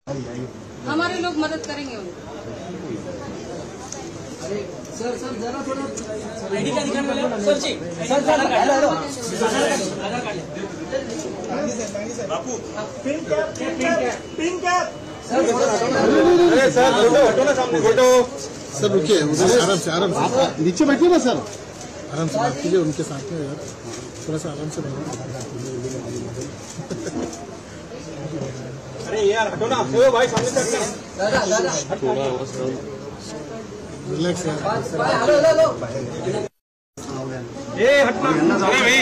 हमारे लोग मदद करेंगे उनको। अरे सर जरा थोड़ा आईडी कार्ड दिखाने वाले सर जी सर हेलो बापू पिन कैप सर अरे सर फोटो हटो ना सामने फोटो। सर रुकिए उधर से आराम से नीचे बैठिए ना सर, आराम से बात कीजिए उनके साथ में यार, थोड़ा सा आराम से बैठिए। अरे यार हटो ना, चलो भाई सामने तक दादा रिलैक्स यार। हेलो ये हटना अरे भाई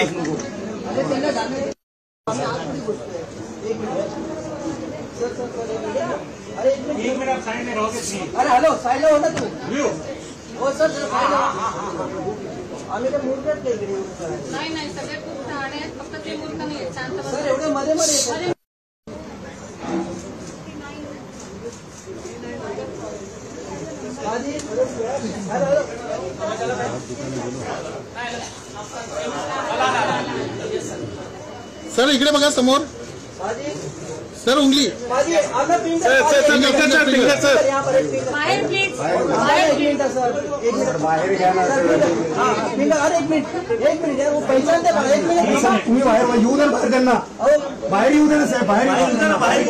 अरे तेरा जाने अरे एक मिनट आप साइड में रहोगे प्लीज। अरे हेलो साइड हो ना तू हो सर साइड आम्ही तर मूर्खच नाही गेली नाही नाही सगळे खूप शहाणे आहेत, फक्त ते मूर्ख नाही आहेत, शांत बसा. सर एवढे मध्ये मध्ये अरे सर इकडे बघा समोर सर, उंगली सर बाहेर प्लीज, बाहेर घ्या ना अरे एक मिनिट यार वो पहचानते मला एक मिनिट तुम्ही बाहेर येऊ द्या, बाहेर त्यांना बाहेर येऊ द्या ना साहेब, बाहेर येऊ द्या ना, बाहेर